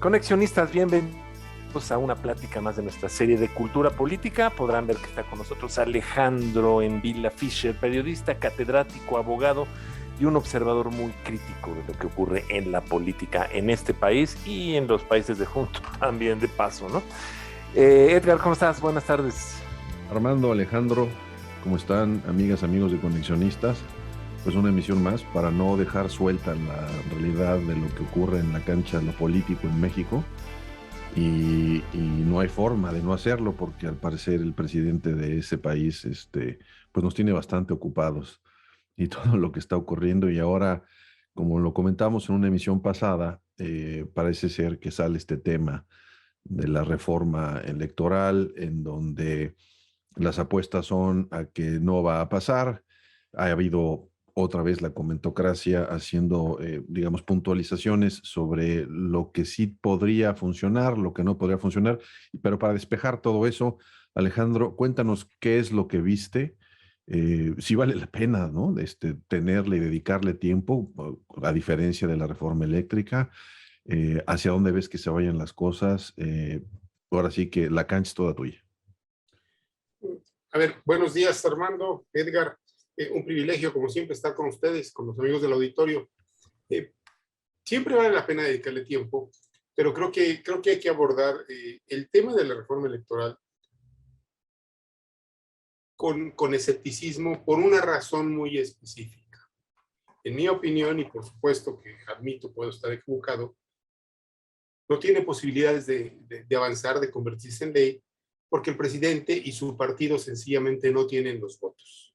Conexionistas, bienvenidos a una plática más de nuestra serie de cultura política. Podrán ver que está con nosotros Alejandro Envila Fischer, periodista, catedrático, abogado y un observador muy crítico de lo que ocurre en la política en este país y en los países de junto también de paso, ¿no? Edgar, ¿cómo estás? Buenas tardes. Armando, Alejandro, ¿cómo están, amigas, amigos de Conexionistas? Pues una emisión más para no dejar suelta la realidad de lo que ocurre en la cancha de lo político en México. Y no hay forma de no hacerlo porque al parecer el presidente de ese país pues nos tiene bastante ocupados y todo lo que está ocurriendo. Y ahora, como lo comentamos en una emisión pasada, parece ser que sale este tema de la reforma electoral en donde las apuestas son a que no va a pasar. Ha habido otra vez la comentocracia haciendo, digamos, puntualizaciones sobre lo que sí podría funcionar, lo que no podría funcionar. Pero para despejar todo eso, Alejandro, cuéntanos qué es lo que viste, si vale la pena, ¿no? Tenerle y dedicarle tiempo, a diferencia de la reforma eléctrica, hacia dónde ves que se vayan las cosas. Ahora sí que la cancha es toda tuya. A ver, buenos días, Armando, Edgar. Un privilegio, como siempre, estar con ustedes, con los amigos del auditorio. Siempre vale la pena dedicarle tiempo, pero creo que hay que abordar el tema de la reforma electoral con escepticismo por una razón muy específica. En mi opinión, y por supuesto que admito puedo estar equivocado, no tiene posibilidades de avanzar, de convertirse en ley, porque el presidente y su partido sencillamente no tienen los votos.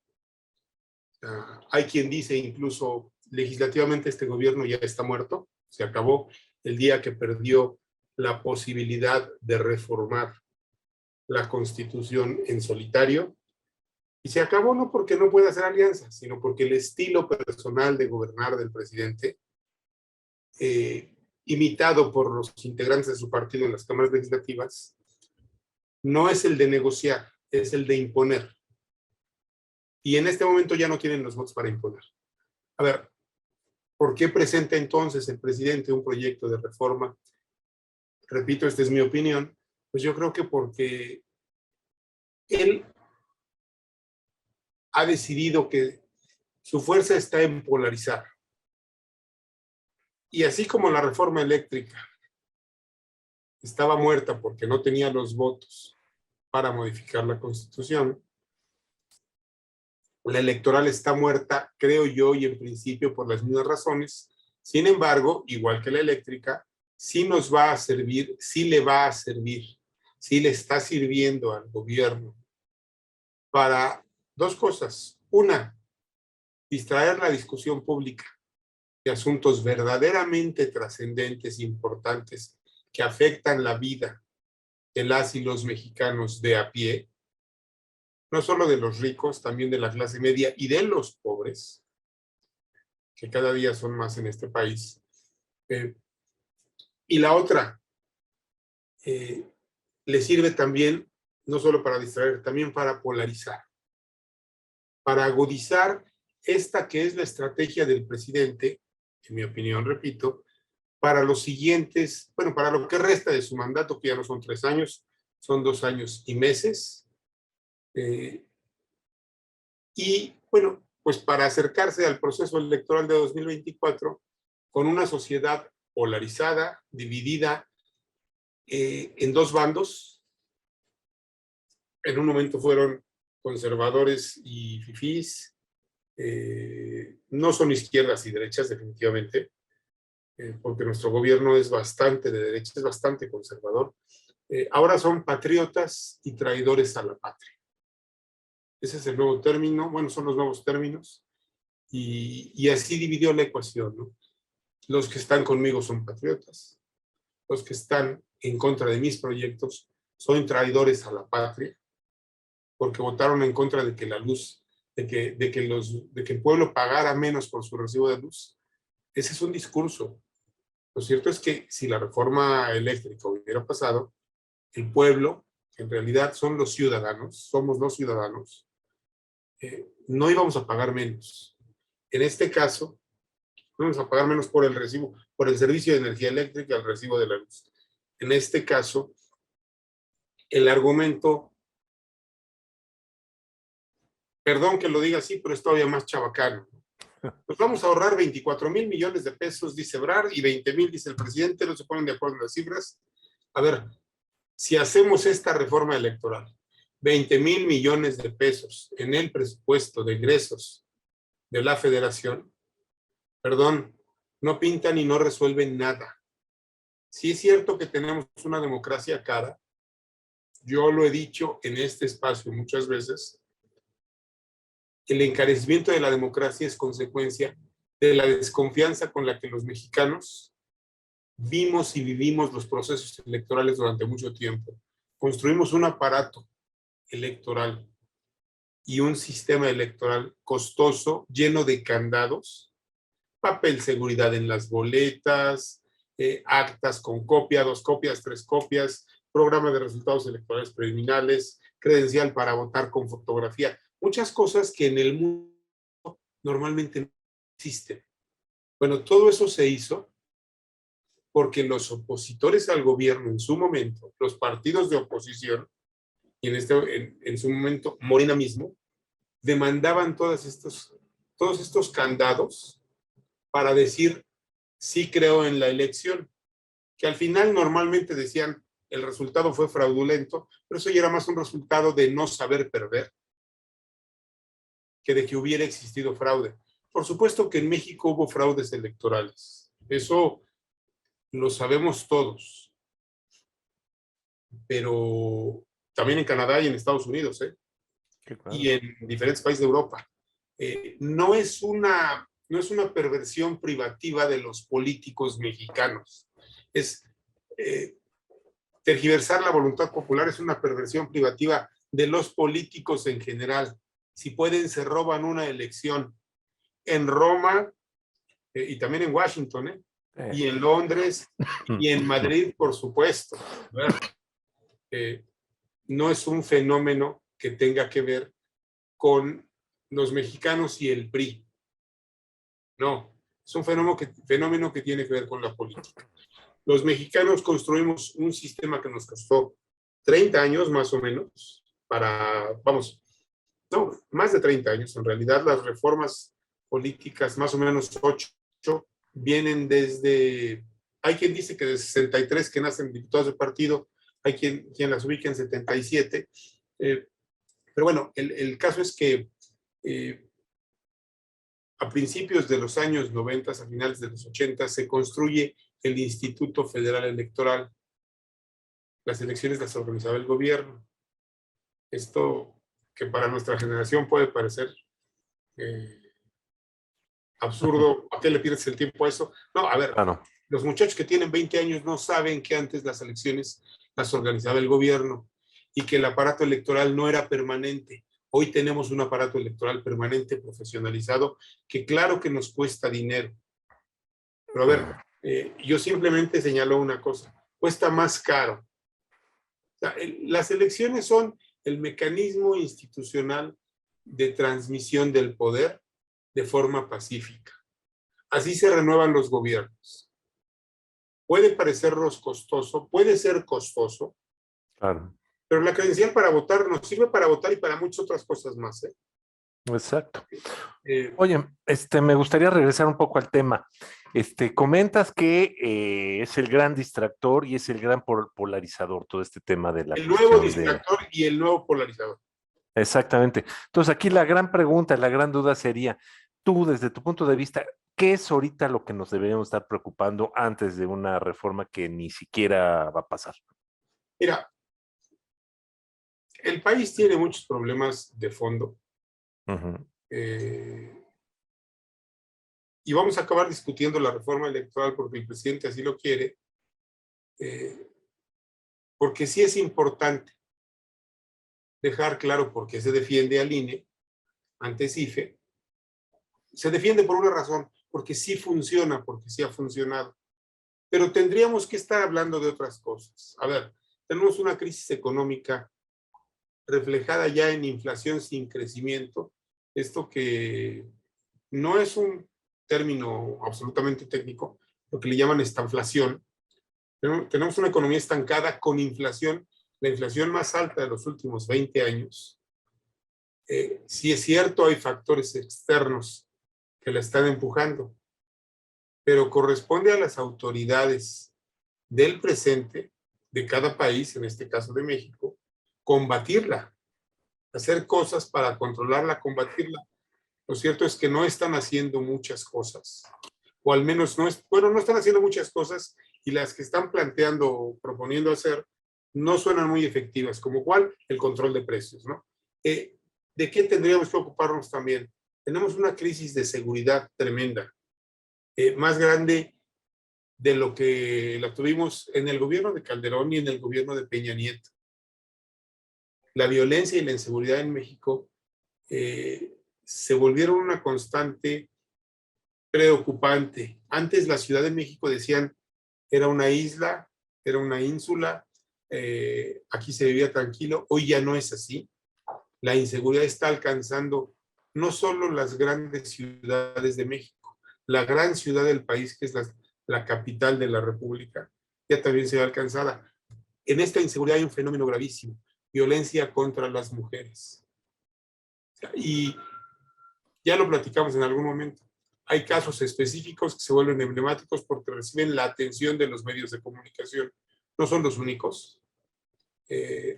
Hay quien dice incluso legislativamente este gobierno ya está muerto, se acabó el día que perdió la posibilidad de reformar la Constitución en solitario, y se acabó no porque no pueda hacer alianzas, sino porque el estilo personal de gobernar del presidente, imitado por los integrantes de su partido en las cámaras legislativas, no es el de negociar, es el de imponer. Y en este momento ya no tienen los votos para imponer. A ver, ¿por qué presenta entonces el presidente un proyecto de reforma? Repito, esta es mi opinión. Pues yo creo que porque él ha decidido que su fuerza está en polarizar. Y así como la reforma eléctrica estaba muerta porque no tenía los votos para modificar la Constitución, la electoral está muerta, creo yo, y en principio por las mismas razones. Sin embargo, igual que la eléctrica, sí nos va a servir, sí le va a servir, sí le está sirviendo al gobierno para dos cosas. Una, distraer la discusión pública de asuntos verdaderamente trascendentes e importantes que afectan la vida de las y los mexicanos de a pie, no solo de los ricos, también de la clase media y de los pobres, que cada día son más en este país. Y la otra, le sirve también, no solo para distraer, también para polarizar, para agudizar esta que es la estrategia del presidente, en mi opinión, repito, para los siguientes, bueno, para lo que resta de su mandato, que ya no son 3 años, son 2 años y meses. Y bueno, pues para acercarse al proceso electoral de 2024 con una sociedad polarizada, dividida en dos bandos. En un momento fueron conservadores y fifís, no son izquierdas y derechas definitivamente, porque nuestro gobierno es bastante de derecha, es bastante conservador. Ahora son patriotas y traidores a la patria. Ese es el nuevo término, bueno, son los nuevos términos, y así dividió la ecuación, ¿no? Los que están conmigo son patriotas, los que están en contra de mis proyectos son traidores a la patria, porque votaron en contra de que la luz, de que el pueblo pagara menos por su recibo de luz. Ese es un discurso. Lo cierto es que si la reforma eléctrica hubiera pasado, el pueblo, que en realidad son los ciudadanos, somos los ciudadanos, no íbamos a pagar menos. En este caso, no vamos a pagar menos por el recibo, por el servicio de energía eléctrica, el recibo de la luz. en este caso, el argumento, perdón que lo diga así, pero es todavía más chabacano. Nos vamos a ahorrar 24,000 millones de pesos, dice Ebrard, y 20,000, dice el presidente, no se ponen de acuerdo en las cifras. A ver, si hacemos esta reforma electoral, 20,000 millones de pesos en el presupuesto de egresos de la federación, perdón, no pintan y no resuelven nada. Sí es cierto que tenemos una democracia cara. Yo lo he dicho en este espacio muchas veces. El encarecimiento de la democracia es consecuencia de la desconfianza con la que los mexicanos vimos y vivimos los procesos electorales durante mucho tiempo. Construimos un aparato electoral y un sistema electoral costoso, lleno de candados, papel seguridad en las boletas, actas con copia, 2 copias, 3 copias, programa de resultados electorales preliminares, credencial para votar con fotografía, muchas cosas que en el mundo normalmente no existen. Bueno, todo eso se hizo porque los opositores al gobierno en su momento, los partidos de oposición, y en su momento Morena mismo, demandaban todos estos candados para decir sí creo en la elección, que al final normalmente decían el resultado fue fraudulento, pero eso ya era más un resultado de no saber perder que de que hubiera existido fraude. Por supuesto que en México hubo fraudes electorales, eso lo sabemos todos, pero también en Canadá y en Estados Unidos, y en diferentes países de Europa. No es una perversión privativa de los políticos mexicanos. Tergiversar la voluntad popular es una perversión privativa de los políticos en general. Si pueden, se roban una elección. En Roma, y también en Washington, y en Londres, y en Madrid, por supuesto. No es un fenómeno que tenga que ver con los mexicanos y el PRI. No, es un fenómeno que tiene que ver con la política. Los mexicanos construimos un sistema que nos costó 30 años más o menos más de 30 años. En realidad las reformas políticas, más o menos 8, vienen desde, hay quien dice que de 63 que nacen diputados de partido, hay quien las ubica en 77, pero bueno, el caso es que a principios de los años 90, a finales de los 80, se construye el Instituto Federal Electoral. Las elecciones las organizaba el gobierno. Esto que para nuestra generación puede parecer absurdo. ¿A qué le pierdes el tiempo a eso? No, a ver, los muchachos que tienen 20 años no saben que antes las elecciones las organizaba el gobierno y que el aparato electoral no era permanente. Hoy tenemos un aparato electoral permanente, profesionalizado, que claro que nos cuesta dinero. Pero a ver, yo simplemente señalo una cosa, cuesta más caro. O sea, las elecciones son el mecanismo institucional de transmisión del poder de forma pacífica. Así se renuevan los gobiernos. Puede parecernos costoso, puede ser costoso, claro, pero la credencial para votar nos sirve para votar y para muchas otras cosas más. Exacto. Oye, me gustaría regresar un poco al tema. Comentas que es el gran distractor y es el gran polarizador todo este tema de la el nuevo distractor y el nuevo polarizador. Exactamente. Entonces aquí la gran pregunta, la gran duda sería, tú desde tu punto de vista, ¿qué es ahorita lo que nos deberíamos estar preocupando antes de una reforma que ni siquiera va a pasar? Mira, el país tiene muchos problemas de fondo. Y vamos a acabar discutiendo la reforma electoral porque el presidente así lo quiere, porque sí es importante dejar claro por qué se defiende al INE ante CIFE. Se defiende por una razón, porque sí funciona, porque sí ha funcionado. Pero tendríamos que estar hablando de otras cosas. A ver, tenemos una crisis económica reflejada ya en inflación sin crecimiento. Esto que no es un término absolutamente técnico, lo que le llaman estanflación, Tenemos una economía estancada con inflación, la inflación más alta de los últimos 20 años. Sí es cierto, hay factores externos que la están empujando, pero corresponde a las autoridades del presente de cada país, en este caso de México, combatirla, hacer cosas para controlarla, combatirla. Lo cierto es que no están haciendo muchas cosas, o al menos no están haciendo muchas cosas, y las que están planteando o proponiendo hacer no suenan muy efectivas, como cuál, el control de precios, ¿no? ¿De qué tendríamos que ocuparnos también? Tenemos una crisis de seguridad tremenda, más grande de lo que la tuvimos en el gobierno de Calderón y en el gobierno de Peña Nieto. La violencia y la inseguridad en México se volvieron una constante preocupante. Antes la Ciudad de México decían era una isla, era una ínsula, aquí se vivía tranquilo. Hoy ya no es así. La inseguridad está alcanzando no solo las grandes ciudades de México, la gran ciudad del país, que es la capital de la República, ya también se ve alcanzada. En esta inseguridad hay un fenómeno gravísimo: violencia contra las mujeres. Y ya lo platicamos en algún momento. Hay casos específicos que se vuelven emblemáticos porque reciben la atención de los medios de comunicación. No son los únicos.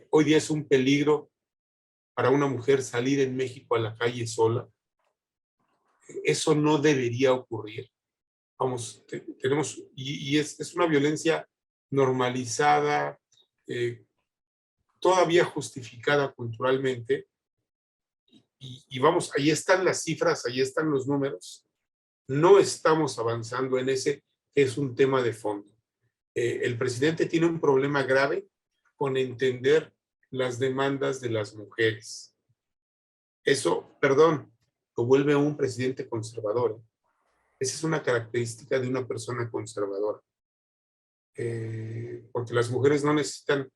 Hoy día es un peligro para una mujer salir en México a la calle sola. Eso no debería ocurrir. Vamos, tenemos, y es una violencia normalizada, todavía justificada culturalmente, y vamos, ahí están las cifras, ahí están los números. No estamos avanzando en ese, que es un tema de fondo. El presidente tiene un problema grave con entender las demandas de las mujeres. Eso, perdón, lo vuelve a un presidente conservador. Esa es una característica de una persona conservadora. Porque las mujeres no necesitan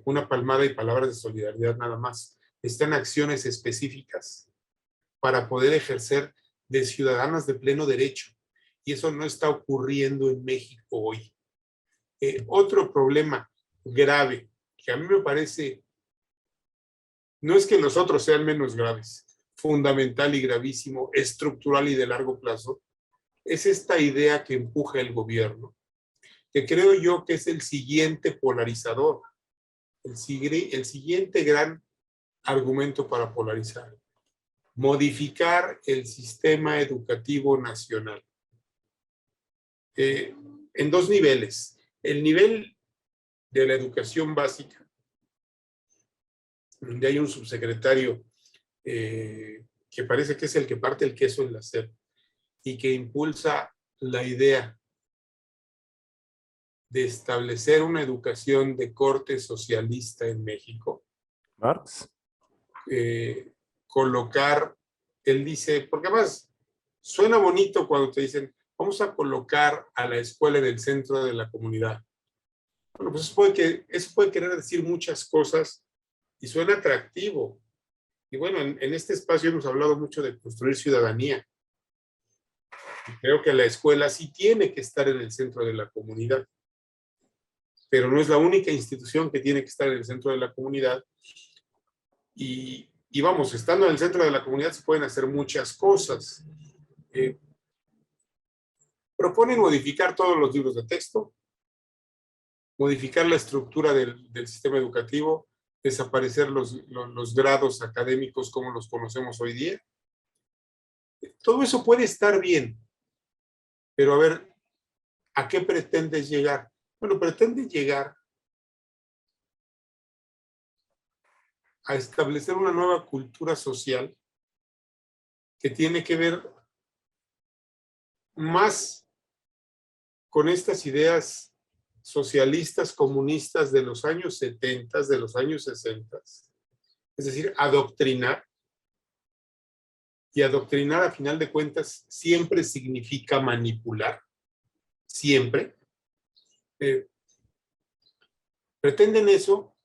una palmada y palabras de solidaridad nada más. Necesitan acciones específicas para poder ejercer de ciudadanas de pleno derecho. Y eso no está ocurriendo en México hoy. Otro problema grave, que a mí me parece, no es que los otros sean menos graves, fundamental y gravísimo, estructural y de largo plazo, es esta idea que empuja el gobierno, que creo yo que es el siguiente polarizador, el siguiente gran argumento para polarizar: modificar el sistema educativo nacional. En dos niveles. El nivel de la educación básica, donde hay un subsecretario que parece que es el que parte el queso en la SEP y que impulsa la idea de establecer una educación de corte socialista en México. Marx. Colocar, él dice, porque además suena bonito cuando te dicen, vamos a colocar a la escuela en el centro de la comunidad. Bueno, pues eso puede querer decir muchas cosas y suena atractivo. Y bueno, en este espacio hemos hablado mucho de construir ciudadanía. Y creo que la escuela sí tiene que estar en el centro de la comunidad, pero no es la única institución que tiene que estar en el centro de la comunidad. Y vamos, estando en el centro de la comunidad se pueden hacer muchas cosas. Proponen modificar todos los libros de texto, modificar la estructura del sistema educativo, desaparecer los grados académicos como los conocemos hoy día. Todo eso puede estar bien, pero a ver, ¿a qué pretendes llegar? Bueno, pretende llegar a establecer una nueva cultura social que tiene que ver más con estas ideas socialistas, comunistas de los años 70, de los años 60. Es decir, adoctrinar. Y adoctrinar, a final de cuentas, siempre significa manipular. Siempre. Pretenden eso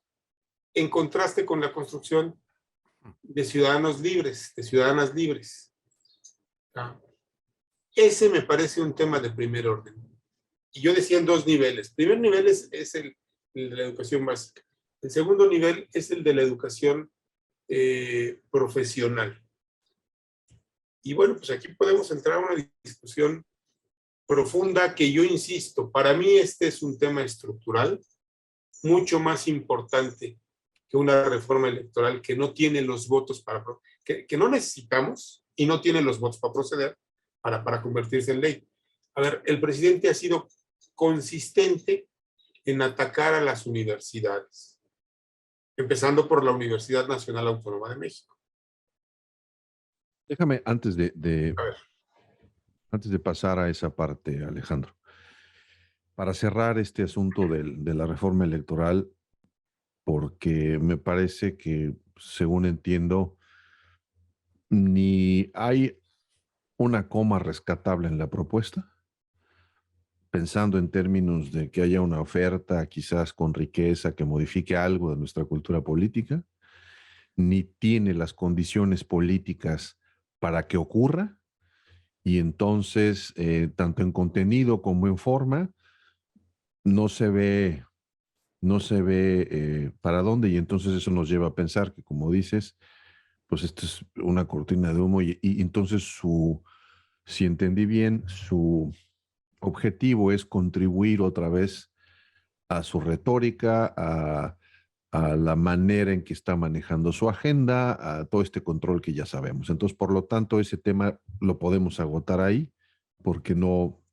en contraste con la construcción de ciudadanos libres, de ciudadanas libres. Ese me parece un tema de primer orden. y yo decía en dos niveles. El primer nivel es el de la educación básica. El segundo nivel es el de la educación profesional. Y bueno, pues aquí podemos entrar a una discusión profunda que yo insisto, para mí este es un tema estructural mucho más importante que una reforma electoral que no tiene los votos que no necesitamos y no tiene los votos para proceder para convertirse en ley. A ver, el presidente ha sido consistente en atacar a las universidades, empezando por la Universidad Nacional Autónoma de México. Déjame, antes A ver, antes de pasar a esa parte, Alejandro, para cerrar este asunto de la reforma electoral, porque me parece que, según entiendo, ni hay una coma rescatable en la propuesta, pensando en términos de que haya una oferta quizás con riqueza que modifique algo de nuestra cultura política, ni tiene las condiciones políticas para que ocurra, y entonces, tanto en contenido como en forma, no se ve, no se ve para dónde, y entonces eso nos lleva a pensar que, como dices, pues esto es una cortina de humo, y entonces si entendí bien, su objetivo es contribuir otra vez a su retórica, a la manera en que está manejando su agenda, a todo este control que ya sabemos. Entonces, por lo tanto, ese tema lo podemos agotar ahí, porque no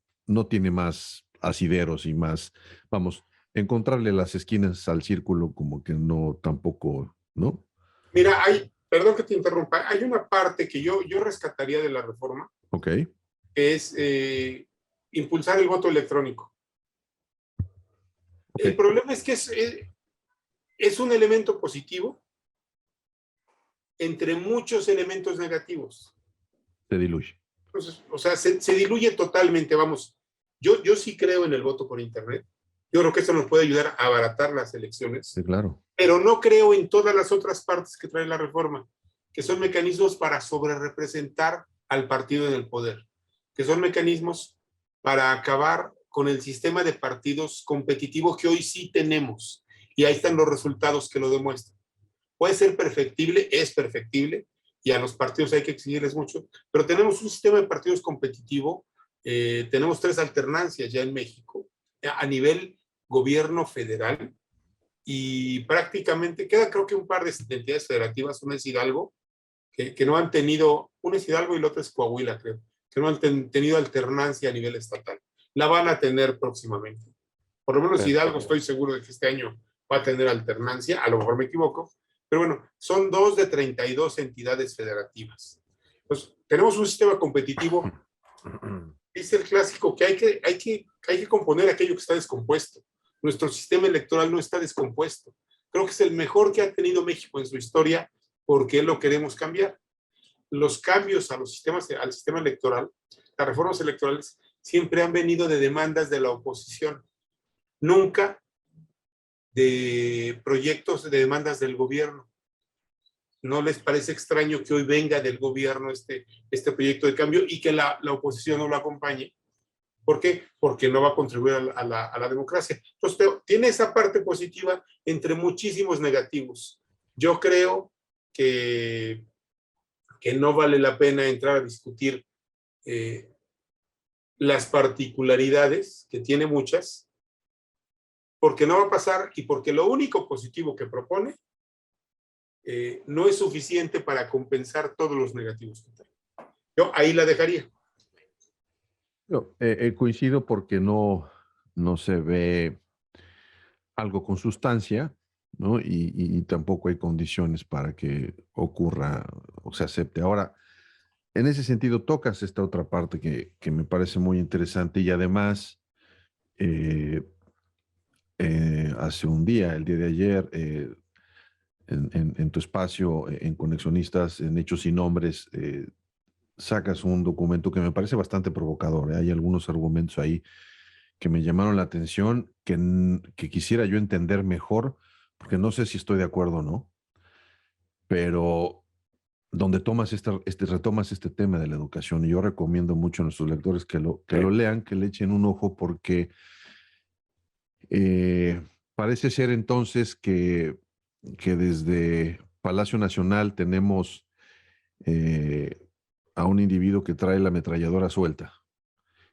tiene más asideros y más, vamos, encontrarle las esquinas al círculo como que no tampoco, ¿no? mira, perdón que te interrumpa, hay una parte que yo rescataría de la reforma, Ok, que es impulsar el voto electrónico. ok, El problema es que es un elemento positivo entre muchos elementos negativos. se diluye. Entonces, o sea, se diluye totalmente, vamos. Yo sí creo en el voto por Internet. Yo creo que esto nos puede ayudar a abaratar las elecciones, Sí, claro. pero no creo en todas las otras partes que trae la reforma, que son mecanismos para sobrerepresentar al partido en el poder, que son mecanismos para acabar con el sistema de partidos competitivos que hoy sí tenemos. Y ahí están los resultados que lo demuestran. Puede ser perfectible, es perfectible, y a los partidos hay que exigirles mucho, pero tenemos un sistema de partidos competitivo, tenemos 3 alternancias ya en México, a nivel gobierno federal, y prácticamente queda creo que un par de entidades federativas, una es Hidalgo, que no han tenido, una es Hidalgo y la otra es Coahuila, creo, que no han tenido alternancia a nivel estatal. La van a tener próximamente. Por lo menos Hidalgo estoy seguro de que este año va a tener alternancia, a lo mejor me equivoco, pero bueno, son 2 de 32 entidades federativas. Entonces, tenemos un sistema competitivo, dice el clásico, que hay que componer aquello que está descompuesto. Nuestro sistema electoral no está descompuesto. Creo que es el mejor que ha tenido México en su historia, porque lo queremos cambiar. Los cambios a los sistemas, al sistema electoral, las reformas electorales, siempre han venido de demandas de la oposición, nunca de proyectos de demandas del gobierno. ¿No les parece extraño que hoy venga del gobierno este proyecto de cambio y que la oposición no lo acompañe? ¿Por qué? Porque no va a contribuir a la democracia. Entonces, tiene esa parte positiva entre muchísimos negativos. Yo creo que no vale la pena entrar a discutir las particularidades, que tiene muchas, porque no va a pasar y porque lo único positivo que propone no es suficiente para compensar todos los negativos que trae. Yo ahí la dejaría. No, coincido porque no se ve algo con sustancia, ¿no? Y tampoco hay condiciones para que ocurra o se acepte. Ahora, en ese sentido, tocas esta otra parte que me parece muy interesante y además, eh, hace un día, el día de ayer, en tu espacio, en Conexionistas, en Hechos y Nombres, sacas un documento que me parece bastante provocador. Hay algunos argumentos ahí que me llamaron la atención, que quisiera yo entender mejor, porque no sé si estoy de acuerdo o no, pero donde retomas este tema de la educación. Y yo recomiendo mucho a nuestros lectores que lo lean, que le echen un ojo, porque parece ser entonces que desde Palacio Nacional tenemos a un individuo que trae la ametralladora suelta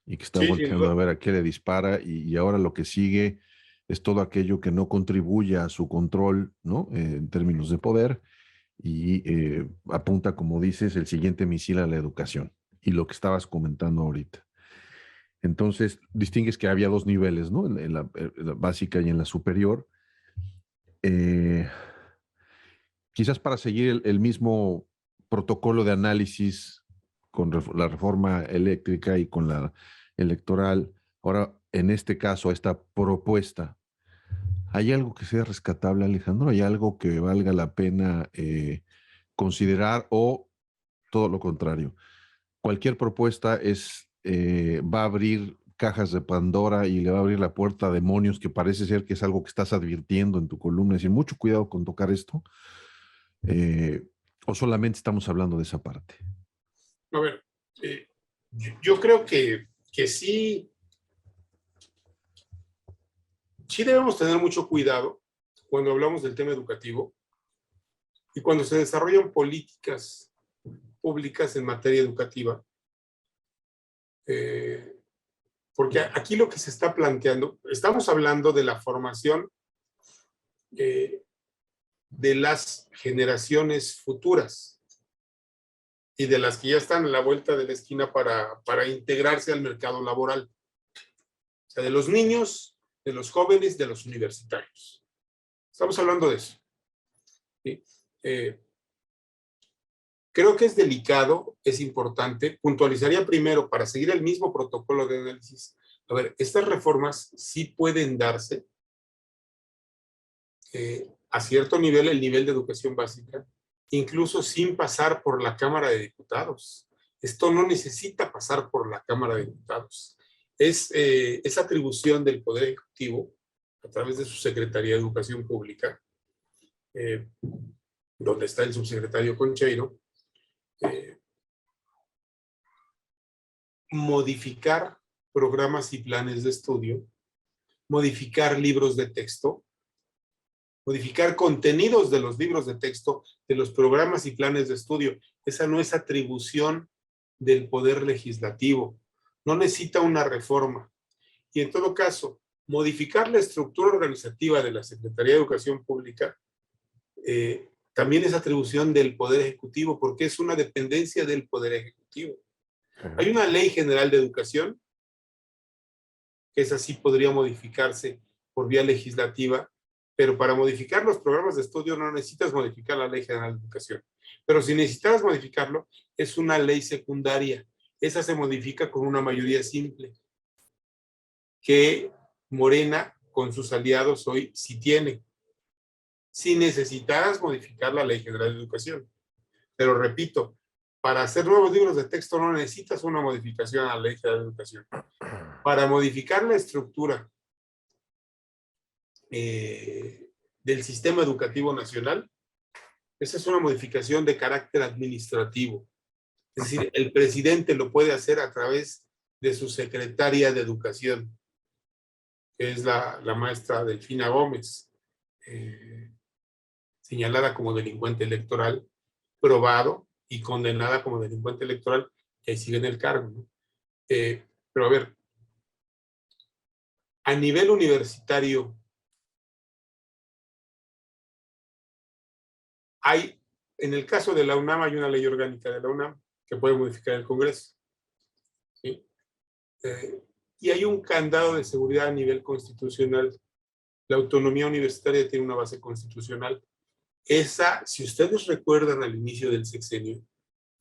y que está Sí, sin volteando duda. a ver a qué le dispara, y ahora lo que sigue es todo aquello que no contribuye a su control, ¿no? En términos de poder, y apunta, como dices, el siguiente misil a la educación y lo que estabas comentando ahorita. Entonces, distingues que había dos niveles, ¿no? En la básica y en la superior. Eh, Quizás para seguir el mismo protocolo de análisis con la reforma eléctrica y con la electoral, ahora en este caso, esta propuesta, ¿hay algo que sea rescatable, Alejandro? ¿Hay algo que valga la pena considerar, o todo lo contrario? Cualquier propuesta va a abrir cajas de Pandora y le va a abrir la puerta a demonios, que parece ser que es algo que estás advirtiendo en tu columna. Es decir, mucho cuidado con tocar esto. Eh, ¿O solamente estamos hablando de esa parte? A ver, yo creo que sí, sí debemos tener mucho cuidado cuando hablamos del tema educativo y cuando se desarrollan políticas públicas en materia educativa, porque aquí lo que se está planteando, estamos hablando de la formación de las generaciones futuras y de las que ya están a la vuelta de la esquina para integrarse al mercado laboral. O sea, de los niños, de los jóvenes, de los universitarios. Estamos hablando de eso. ¿Sí? Creo que es delicado, es importante. Puntualizaría primero, para seguir el mismo protocolo de análisis. A ver, estas reformas sí pueden darse a cierto nivel, el nivel de educación básica, incluso sin pasar por la Cámara de Diputados. Esto no necesita pasar por la Cámara de Diputados. Es atribución del Poder Ejecutivo, a través de su Secretaría de Educación Pública, donde está el subsecretario Concheiro, modificar programas y planes de estudio, modificar libros de texto, modificar contenidos de los libros de texto, de los programas y planes de estudio. Esa no es atribución del Poder Legislativo. No necesita una reforma. Y en todo caso, modificar la estructura organizativa de la Secretaría de Educación Pública también es atribución del Poder Ejecutivo, porque es una dependencia del Poder Ejecutivo. Hay una Ley General de Educación, que esa sí podría modificarse por vía legislativa, pero para modificar los programas de estudio no necesitas modificar la Ley General de Educación. Pero si necesitas modificarlo, es una ley secundaria. Esa se modifica con una mayoría simple, que Morena, con sus aliados hoy, sí tiene. Si necesitaras modificar la Ley General de Educación. Pero repito, para hacer nuevos libros de texto no necesitas una modificación a la Ley General de Educación. Para modificar la estructura del sistema educativo nacional, esa es una modificación de carácter administrativo. Es decir, el presidente lo puede hacer a través de su secretaria de Educación, que es la maestra Delfina Gómez, señalada como delincuente electoral, probado y condenada como delincuente electoral, que ahí sigue en el cargo, ¿no? Pero a ver, a nivel universitario, en el caso de la UNAM, hay una ley orgánica de la UNAM que puede modificar el Congreso. ¿Sí? Y hay un candado de seguridad a nivel constitucional. La autonomía universitaria tiene una base constitucional. Esa, si ustedes recuerdan al inicio del sexenio,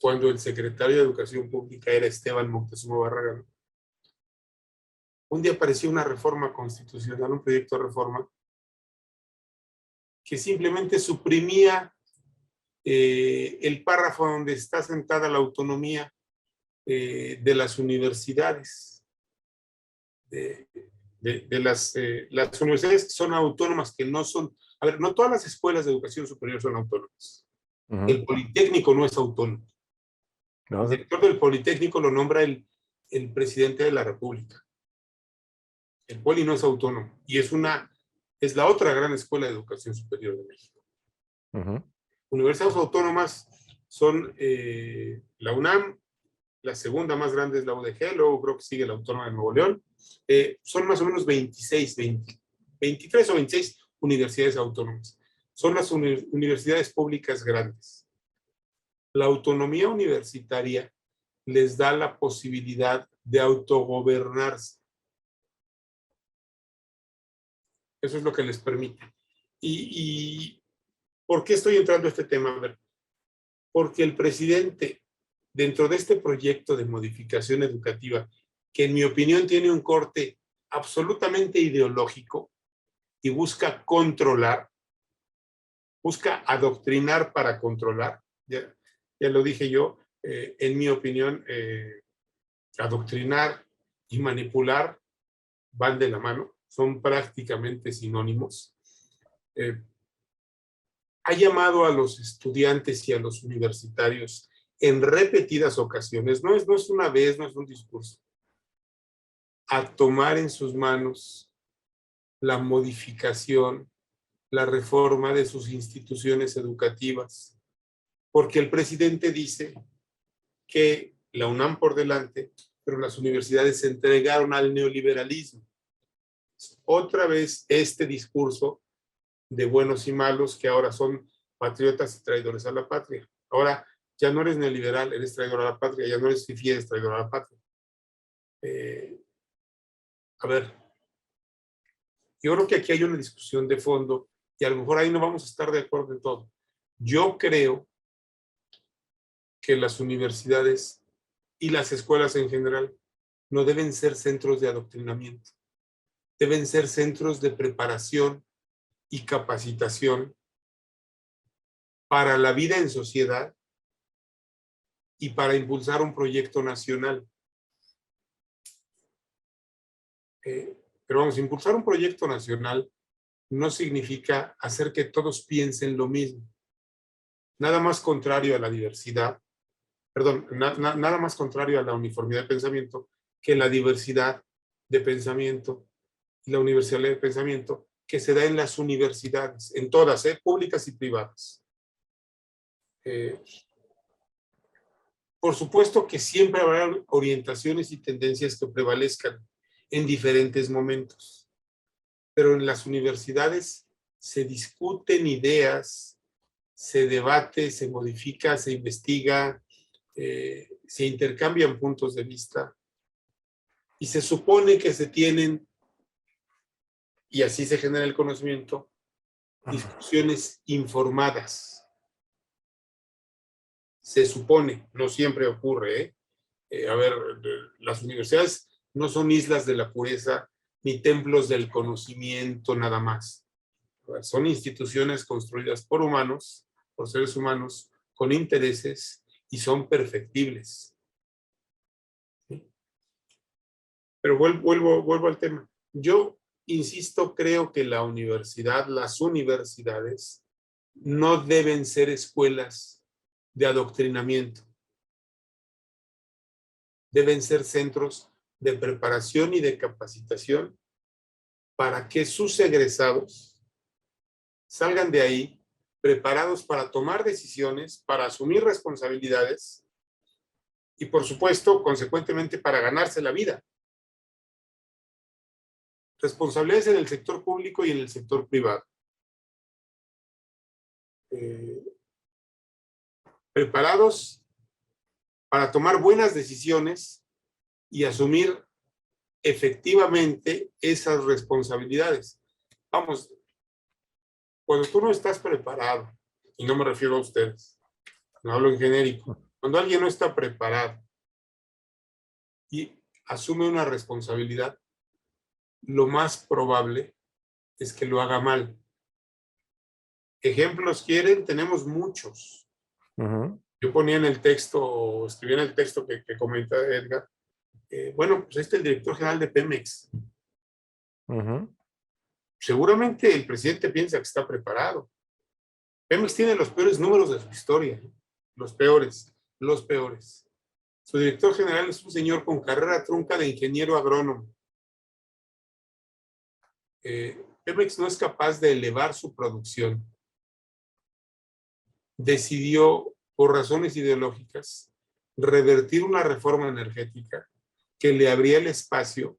cuando el secretario de Educación Pública era Esteban Moctezuma Barragán, un día apareció una reforma constitucional, un proyecto de reforma, que simplemente suprimía el párrafo donde está sentada la autonomía de las universidades, de las universidades que son autónomas, que no son, a ver, no todas las escuelas de educación superior son autónomas. Ujú. El Politécnico no es autónomo. No, El director del Politécnico lo nombra el presidente de la República. El Poli no es autónomo y es la otra gran escuela de educación superior de México. ujú. Universidades autónomas son la UNAM, la segunda más grande es la UDG, luego creo que sigue la Autónoma de Nuevo León. Son más o menos 23 o 26 universidades autónomas. Son las universidades públicas grandes. La autonomía universitaria les da la posibilidad de autogobernarse. Eso es lo que les permite. ¿Y por qué estoy entrando a este tema? A ver, porque el presidente, dentro de este proyecto de modificación educativa, que en mi opinión tiene un corte absolutamente ideológico y busca controlar, busca adoctrinar para controlar, ya lo dije yo, en mi opinión, adoctrinar y manipular van de la mano, son prácticamente sinónimos. Ha llamado a los estudiantes y a los universitarios en repetidas ocasiones, no es una vez, no es un discurso, a tomar en sus manos la modificación, la reforma de sus instituciones educativas, porque el presidente dice que la UNAM por delante, pero las universidades se entregaron al neoliberalismo. Otra vez este discurso de buenos y malos que ahora son patriotas y traidores a la patria. Ahora ya no eres neoliberal, eres traidor a la patria, ya no eres fifí, eres traidor a la patria. A ver, yo creo que aquí hay una discusión de fondo y a lo mejor ahí no vamos a estar de acuerdo en todo. Yo creo que las universidades y las escuelas en general no deben ser centros de adoctrinamiento, deben ser centros de preparación y capacitación para la vida en sociedad y para impulsar un proyecto nacional. Pero vamos, impulsar un proyecto nacional no significa hacer que todos piensen lo mismo. Nada más contrario a la diversidad, perdón, nada más contrario a la uniformidad de pensamiento que la diversidad de pensamiento y la universalidad de pensamiento que se da en las universidades, en todas, públicas y privadas. Por supuesto que siempre habrá orientaciones y tendencias que prevalezcan en diferentes momentos, pero en las universidades se discuten ideas, se debate, se modifica, se investiga, se intercambian puntos de vista y se supone que se tienen, y así se genera el conocimiento, discusiones informadas. Se supone, no siempre ocurre, a ver, las universidades no son islas de la pureza ni templos del conocimiento nada más. Son instituciones construidas por humanos, por seres humanos, con intereses y son perfectibles. ¿Sí? Pero vuelvo al tema. Yo insisto, creo que la universidad, las universidades, no deben ser escuelas de adoctrinamiento. Deben ser centros de preparación y de capacitación para que sus egresados salgan de ahí preparados para tomar decisiones, para asumir responsabilidades y, por supuesto, consecuentemente, para ganarse la vida. Responsabilidades en el sector público y en el sector privado. Preparados para tomar buenas decisiones y asumir efectivamente esas responsabilidades. Vamos, cuando tú no estás preparado, y no me refiero a ustedes, no hablo en genérico, cuando alguien no está preparado y asume una responsabilidad, lo más probable es que lo haga mal. Ejemplos quieren, tenemos muchos. Yo ponía en el texto, escribí en el texto que comenta Edgar, bueno, pues este es el director general de Pemex. Seguramente el presidente piensa que está preparado. Pemex tiene los peores números de su historia, ¿eh? Los peores, los peores. Su director general es un señor con carrera trunca de ingeniero agrónomo. Pemex no es capaz de elevar su producción. Decidió, por razones ideológicas, revertir una reforma energética que le abría el espacio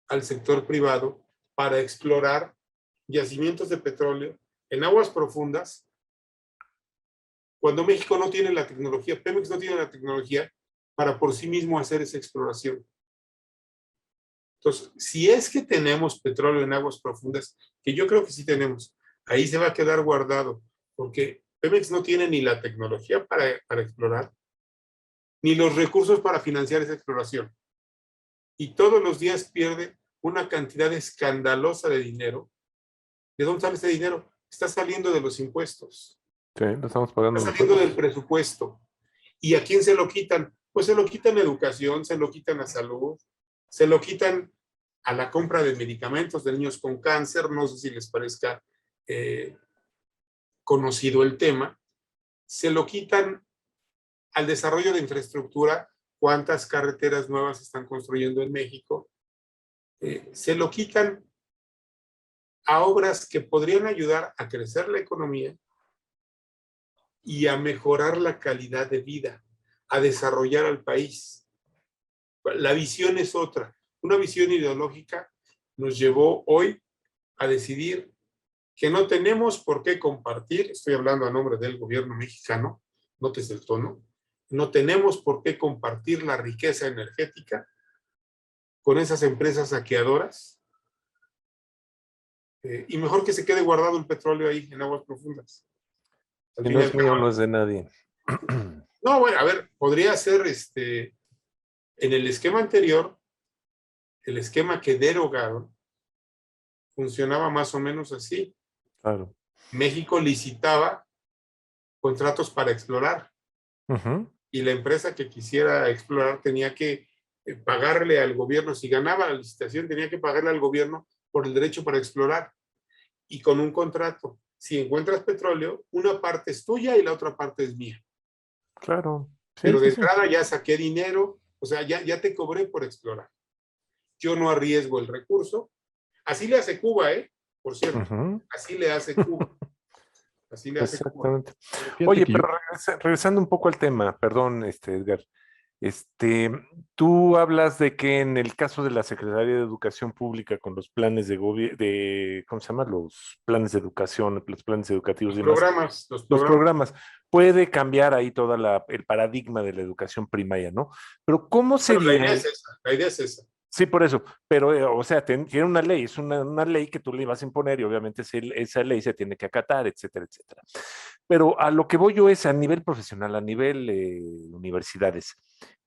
al sector privado para explorar yacimientos de petróleo en aguas profundas, cuando México no tiene la tecnología, Pemex no tiene la tecnología para por sí mismo hacer esa exploración. Entonces, si es que tenemos petróleo en aguas profundas, que yo creo que sí tenemos, ahí se va a quedar guardado, porque Pemex no tiene ni la tecnología para explorar, ni los recursos para financiar esa exploración. Y todos los días pierde una cantidad escandalosa de dinero. ¿De dónde sale ese dinero? Está saliendo de los impuestos. Sí, lo estamos pagando. Está saliendo del presupuesto. ¿Y a quién se lo quitan? Pues se lo quitan a educación, se lo quitan a salud, se lo quitan a la compra de medicamentos de niños con cáncer. No sé si les parezca conocido el tema. Se lo quitan al desarrollo de infraestructura. ¿Cuántas carreteras nuevas se están construyendo en México? Se lo quitan a obras que podrían ayudar a crecer la economía y a mejorar la calidad de vida, a desarrollar al país. La visión es otra. Una visión ideológica nos llevó hoy a decidir que no tenemos por qué compartir, estoy hablando a nombre del gobierno mexicano, nótese el tono, no tenemos por qué compartir la riqueza energética con esas empresas saqueadoras, y mejor que se quede guardado el petróleo ahí en aguas profundas. Si no es mío, no es de nadie. No, bueno, a ver, podría ser en el esquema anterior, el esquema que derogaron, funcionaba más o menos así. Claro. México licitaba contratos para explorar. Y la empresa que quisiera explorar tenía que pagarle al gobierno. Si ganaba la licitación, tenía que pagarle al gobierno por el derecho para explorar. Y con un contrato. Si encuentras petróleo, una parte es tuya y la otra parte es mía. Claro. Sí, pero de entrada ya saqué dinero, o sea, ya te cobré por explorar. Yo no arriesgo el recurso. Así le hace Cuba, por cierto. Así le hace Cuba. Así le hace Cuba. Exactamente. Oye, pero regresando un poco al tema, perdón, Edgar. Tú hablas de que en el caso de la Secretaría de Educación Pública con los planes de ¿cómo se llama? Los planes de educación, los planes educativos y demás. Los programas. Puede cambiar ahí todo el paradigma de la educación primaria, ¿no? Pero ¿cómo sería? La idea es esa. Sí, por eso, pero, o sea, tiene una ley, es una ley que tú le vas a imponer y obviamente esa ley se tiene que acatar, etcétera, etcétera. Pero a lo que voy yo es a nivel profesional, a nivel universidades,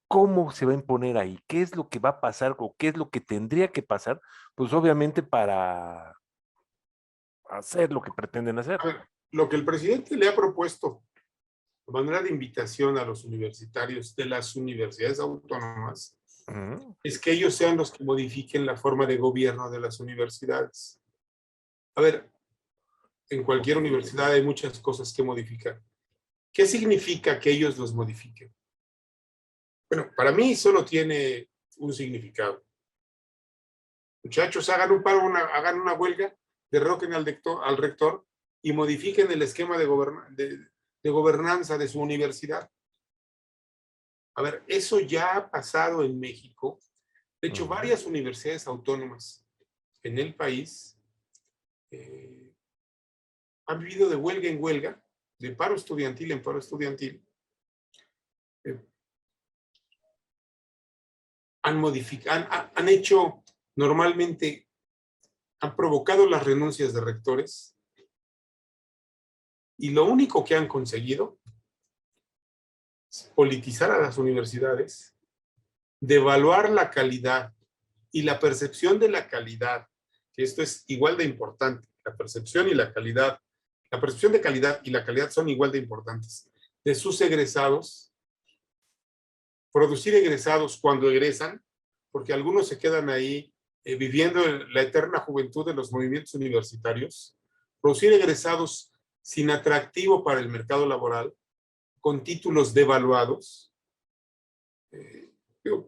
¿cómo se va a imponer ahí? ¿Qué es lo que va a pasar o qué es lo que tendría que pasar? Pues obviamente para hacer lo que pretenden hacer. A ver, lo que el presidente le ha propuesto de manera de invitación a los universitarios de las universidades autónomas es que ellos sean los que modifiquen la forma de gobierno de las universidades. A ver, en cualquier universidad hay muchas cosas que modificar. ¿Qué significa que ellos los modifiquen? Bueno, para mí solo tiene un significado. Muchachos, hagan un paro, hagan una huelga, derroquen al rector y modifiquen el esquema de gobernanza de su universidad. A ver, eso ya ha pasado en México. De hecho, varias universidades autónomas en el país han vivido de huelga en huelga, de paro estudiantil en paro estudiantil. Han hecho normalmente, han provocado las renuncias de rectores y lo único que han conseguido politizar a las universidades, devaluar la calidad y la percepción de la calidad, que esto es igual de importante, la percepción y la calidad, la percepción de calidad y la calidad son igual de importantes, de sus egresados, producir egresados cuando egresan, porque algunos se quedan ahí viviendo la eterna juventud de los movimientos universitarios, producir egresados sin atractivo para el mercado laboral, con títulos devaluados.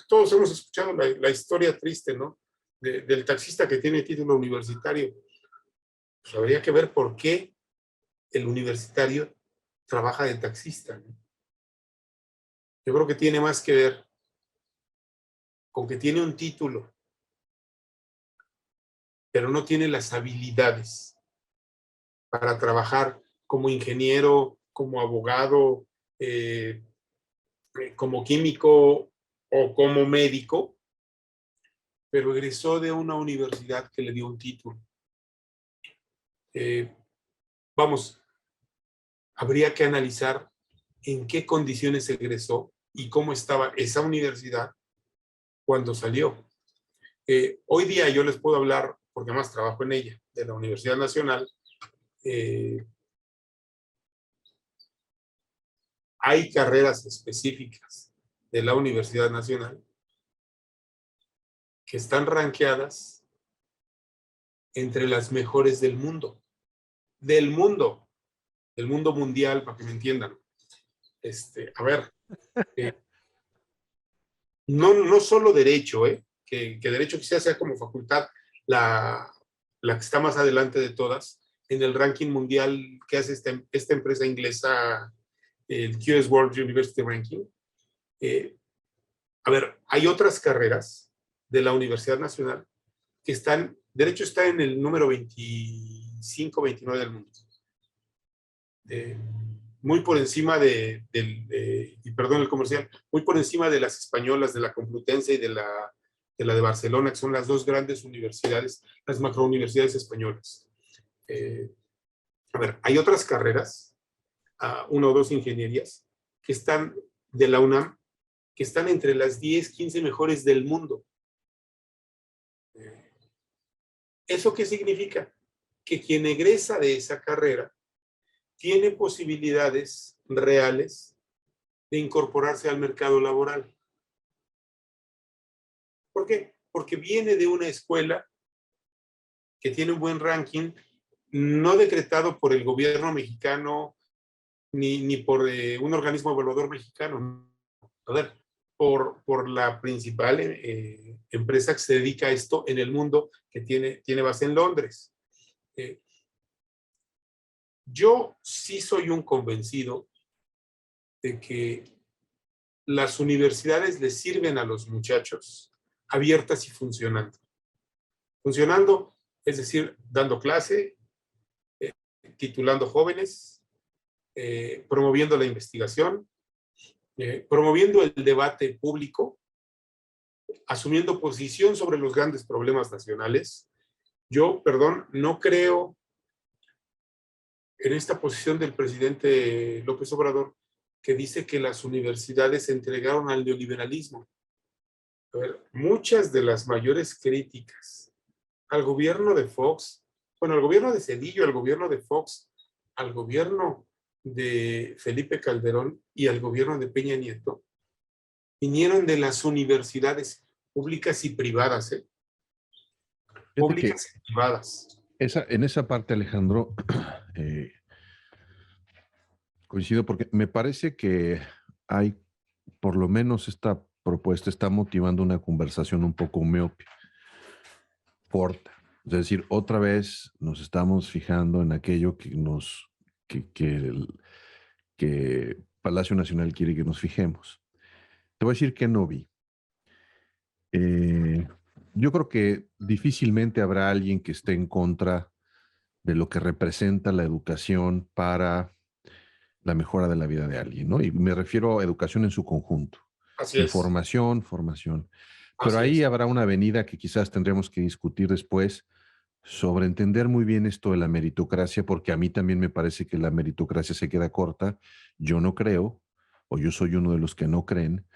Todos hemos escuchado la historia triste, ¿no? Del taxista que tiene título universitario. Pues habría que ver por qué el universitario trabaja de taxista, ¿no? Yo creo que tiene más que ver con que tiene un título, pero no tiene las habilidades para trabajar como ingeniero, como abogado, como químico o como médico, pero egresó de una universidad que le dio un título. Vamos, habría que analizar en qué condiciones egresó y cómo estaba esa universidad cuando salió. Hoy día yo les puedo hablar, porque además trabajo en ella, de la Universidad Nacional. Hay carreras específicas de la Universidad Nacional que están rankeadas entre las mejores del mundo. Del mundo mundial, para que me entiendan. A ver, no solo derecho, que derecho quizás sea como facultad la que está más adelante de todas, en el ranking mundial que hace esta empresa inglesa, el QS World University Ranking. A ver, hay otras carreras de la Universidad Nacional que derecho está en el número 25, 29 del mundo. Muy por encima y perdón el comercial, muy por encima de las españolas, de la Complutense y de la de Barcelona, que son las dos grandes universidades, las macrouniversidades españolas. A ver, hay otras carreras, una o dos ingenierías, que están de la UNAM, que están entre las 10, 15 mejores del mundo. ¿Eso qué significa? Que quien egresa de esa carrera tiene posibilidades reales de incorporarse al mercado laboral. ¿Por qué? Porque viene de una escuela que tiene un buen ranking, no decretado por el gobierno mexicano ni por un organismo evaluador mexicano. A ver, por la principal empresa que se dedica a esto en el mundo, que tiene base en Londres. Yo sí soy un convencido de que las universidades les sirven a los muchachos abiertas y funcionando. Funcionando, es decir, dando clase, titulando jóvenes, promoviendo la investigación, promoviendo el debate público, asumiendo posición sobre los grandes problemas nacionales. Yo, no creo en esta posición del presidente López Obrador, que dice que las universidades se entregaron al neoliberalismo. A ver, muchas de las mayores críticas al gobierno de Fox, al gobierno de Cedillo, al gobierno de Fox, al gobierno de Felipe Calderón y al gobierno de Peña Nieto, vinieron de las universidades públicas y privadas, públicas y privadas. En esa parte, Alejandro, coincido porque me parece que hay, por lo menos esta propuesta está motivando una conversación un poco miope, corta. Es decir, otra vez nos estamos fijando en aquello que Palacio Nacional quiere que nos fijemos. Te voy a decir que no vi. Yo creo que difícilmente habrá alguien que esté en contra de lo que representa la educación para la mejora de la vida de alguien, ¿no? Y me refiero a educación en su conjunto. Así es. Formación. Pero ahí habrá una avenida que quizás tendremos que discutir después sobre entender muy bien esto de la meritocracia, porque a mí también me parece que la meritocracia se queda corta. Yo no creo, o yo soy uno de los que no creen,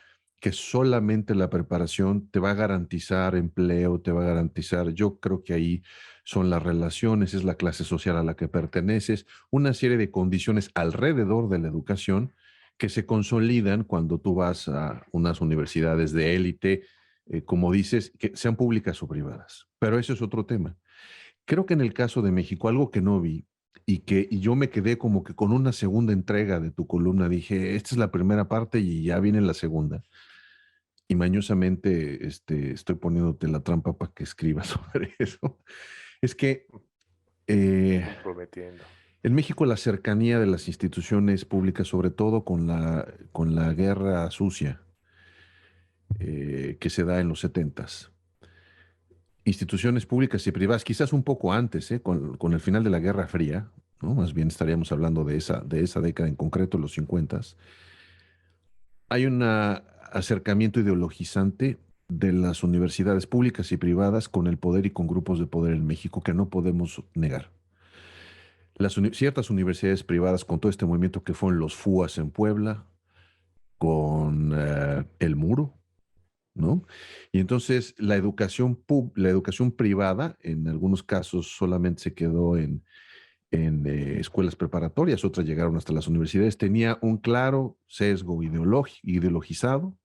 que solamente la preparación te va a garantizar empleo, te va a garantizar. Yo creo que ahí son las relaciones, es la clase social a la que perteneces, una serie de condiciones alrededor de la educación que se consolidan cuando tú vas a unas universidades de élite, como dices, que sean públicas o privadas. Pero eso es otro tema. Creo que en el caso de México, algo que no vi, y yo me quedé como que con una segunda entrega de tu columna. Dije, esta es la primera parte y ya viene la segunda. Y mañosamente estoy poniéndote la trampa para que escribas sobre eso. Es que Comprometiendo. en México la cercanía de las instituciones públicas, sobre todo con la guerra sucia que se da en los setentas, instituciones públicas y privadas, quizás un poco antes, con el final de la Guerra Fría, ¿no? Más bien estaríamos hablando de esa década en concreto, los 50, hay un acercamiento ideologizante de las universidades públicas y privadas con el poder y con grupos de poder en México que no podemos negar. Ciertas universidades privadas con todo este movimiento que fueron los FUAS en Puebla, con el Muro, ¿no? Y entonces la educación privada, en algunos casos solamente se quedó en escuelas preparatorias, otras llegaron hasta las universidades, tenía un claro sesgo ideologizado